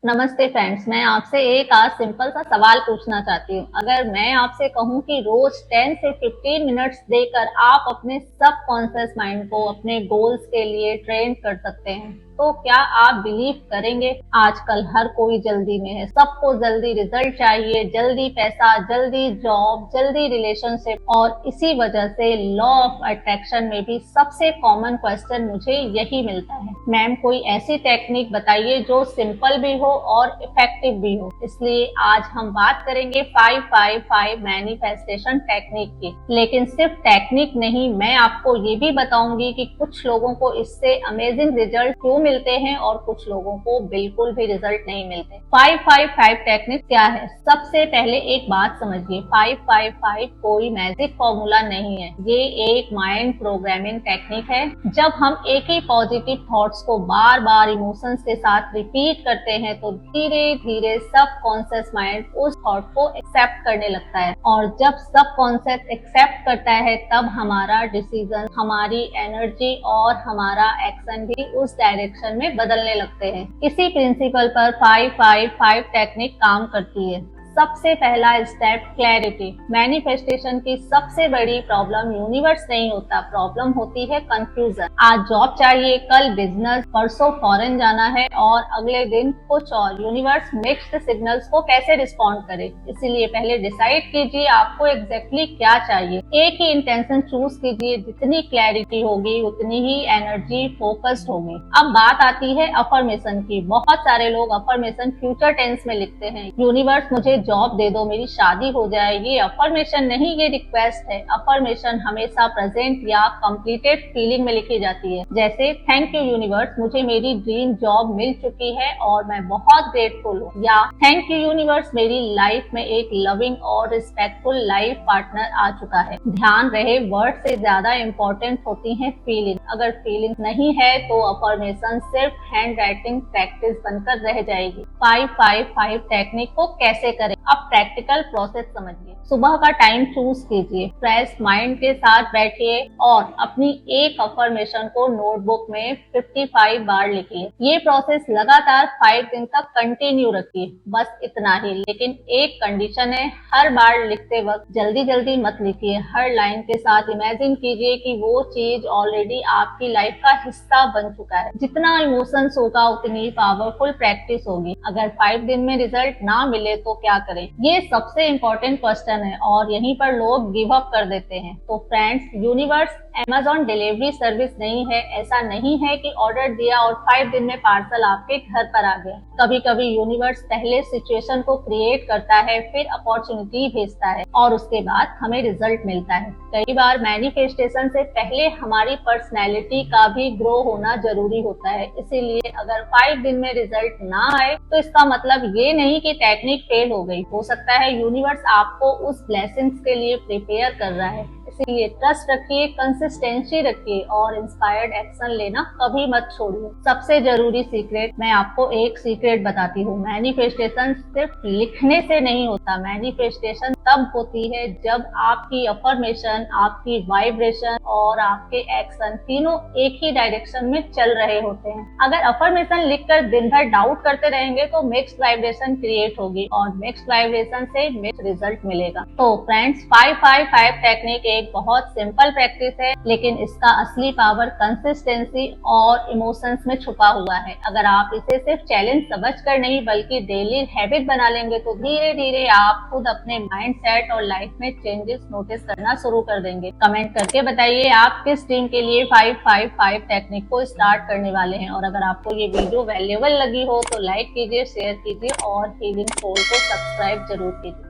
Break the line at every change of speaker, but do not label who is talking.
नमस्ते फ्रेंड्स, मैं आपसे एक आज सिंपल सा सवाल पूछना चाहती हूँ। अगर मैं आपसे कहूँ कि रोज 10 से 15 मिनट्स देकर आप अपने सबकॉन्शियस माइंड को अपने गोल्स के लिए ट्रेन कर सकते हैं, तो क्या आप बिलीव करेंगे? आजकल हर कोई जल्दी में है, सबको जल्दी रिजल्ट चाहिए, जल्दी पैसा, जल्दी जॉब, जल्दी रिलेशनशिप, और इसी वजह से लॉ ऑफ अट्रैक्शन में भी सबसे कॉमन क्वेश्चन मुझे यही मिलता है, मैम कोई ऐसी टेक्निक बताइए जो सिंपल भी हो और इफेक्टिव भी हो। इसलिए आज हम बात करेंगे 555 मैनिफेस्टेशन टेक्निक की। लेकिन सिर्फ टेक्निक नहीं, मैं आपको ये भी बताऊंगी कि कुछ लोगों को इससे अमेजिंग रिजल्ट क्यों मिलते हैं और कुछ लोगों को बिल्कुल भी रिजल्ट नहीं मिलते। 555 टेक्निक क्या है? सबसे पहले एक बात समझिए, 555 कोई मैजिक फॉर्मूला नहीं है, ये एक माइंड प्रोग्रामिंग टेक्निक है। जब हम एक ही पॉजिटिव थॉट्स को बार बार इमोशंस के साथ रिपीट करते हैं तो धीरे धीरे सबकॉन्शियस माइंड उस थॉट को एक्सेप्ट करने लगता है, और जब सबकॉन्शियस एक्सेप्ट करता है तब हमारा डिसीजन, हमारी एनर्जी और हमारा एक्शन भी उस डायरेक्शन में बदलने लगते हैं। इसी प्रिंसिपल पर 555 टेक्निक काम करती है। सबसे पहला स्टेप, क्लैरिटी। मैनिफेस्टेशन की सबसे बड़ी प्रॉब्लम यूनिवर्स नहीं होता, प्रॉब्लम होती है कंफ्यूजन। आज जॉब चाहिए, कल बिजनेस, परसों फॉरेन जाना है और अगले दिन कुछ और। यूनिवर्स मिक्स्ड सिग्नल्स को कैसे रिस्पॉन्ड करे? इसीलिए पहले डिसाइड कीजिए आपको एग्जैक्टली क्या चाहिए। एक ही इंटेंशन चूज कीजिए, जितनी क्लैरिटी होगी उतनी ही एनर्जी फोकस्ड होगी। अब बात आती है अफर्मेशन की। बहुत सारे लोग अफर्मेशन फ्यूचर टेंस में लिखते हैं, यूनिवर्स मुझे जॉब दे दो, मेरी शादी हो जाए। ये अफर्मेशन नहीं, ये रिक्वेस्ट है। अफर्मेशन हमेशा प्रेजेंट या कंप्लीटेड फीलिंग में लिखी जाती है, जैसे थैंक यू यूनिवर्स, मुझे मेरी ड्रीम जॉब मिल चुकी है और मैं बहुत ग्रेटफुल हूँ, या थैंक यू यूनिवर्स, मेरी लाइफ में एक लविंग और रिस्पेक्टफुल लाइफ पार्टनर आ चुका है। ध्यान रहे, वर्ड से ज्यादा इम्पोर्टेंट होती है फीलिंग। अगर फीलिंग नहीं है तो अफर्मेशन सिर्फ हैंड राइटिंग प्रैक्टिस बनकर रह जाएगी। 555 टेक्निक को कैसे करें? अब प्रैक्टिकल प्रोसेस समझिए। सुबह का टाइम चूज कीजिए, फ्रेश माइंड के साथ बैठिए और अपनी एक अफर्मेशन को नोटबुक में 55 बार लिखिए। ये प्रोसेस लगातार 5 दिन तक कंटिन्यू रखिए, बस इतना ही। लेकिन एक कंडीशन है, हर बार लिखते वक्त जल्दी जल्दी मत लिखिए। हर लाइन के साथ इमेजिन कीजिए कि वो चीज ऑलरेडी आपकी लाइफ का हिस्सा बन चुका है। जितना इमोशंस होगा उतनी पावरफुल प्रैक्टिस होगी। अगर 5 दिन में रिजल्ट ना मिले तो क्या करें? ये सबसे इम्पोर्टेंट क्वेश्चन है और यहीं पर लोग गिव अप कर देते हैं। तो friends, universe Amazon delivery service नहीं है। ऐसा नहीं है कि ऑर्डर दिया और 5 दिन में पार्सल आपके घर पर आ गया। कभी कभी यूनिवर्स पहले सिचुएशन को क्रिएट करता है, फिर अपॉर्चुनिटी भेजता है और उसके बाद हमें रिजल्ट मिलता है। कई बार मैनिफेस्टेशन से पहले हमारी पर्सनैलिटी का भी ग्रो होना जरूरी होता है। इसीलिए अगर 5 दिन में रिजल्ट ना आए तो इसका मतलब ये नहीं कि टेक्निक फेल हो गई। हो सकता है यूनिवर्स आपको उस ब्लेसिंग्स के लिए प्रिपेयर कर रहा है। इसीलिए ट्रस्ट रखिए, कंसिस्टेंसी रखिए और इंस्पायर्ड एक्शन लेना कभी मत छोड़िए। सबसे जरूरी सीक्रेट, मैं आपको एक सीक्रेट बताती हूँ। मैनिफेस्टेशन सिर्फ लिखने से नहीं होता। मैनिफेस्टेशन तब होती है जब आपकी अफर्मेशन, आपकी वाइब्रेशन और आपके एक्शन तीनों एक ही डायरेक्शन में चल रहे होते हैं। अगर अफर्मेशन लिखकर दिन भर डाउट करते रहेंगे तो मिक्स्ड वाइब्रेशन क्रिएट होगी और मिक्स्ड वाइब्रेशन से मिक्स्ड रिजल्ट मिलेगा। तो फ्रेंड्स, 555 टेक्निक एक बहुत सिंपल प्रैक्टिस है, लेकिन इसका असली पावर कंसिस्टेंसी और इमोशंस में छुपा हुआ है। अगर आप इसे सिर्फ चैलेंज समझकर नहीं बल्कि डेली हैबिट बना लेंगे तो धीरे धीरे आप खुद अपने माइंडसेट और लाइफ में चेंजेस नोटिस करना शुरू कर देंगे। कमेंट करके बताइए आप किस टीम के लिए 555 टेक्निक को स्टार्ट करने वाले हैं। और अगर आपको ये वीडियो वैल्यूएबल लगी हो तो लाइक कीजिए, शेयर कीजिए और हीलिंग सोल को सब्सक्राइब जरूर कीजिए।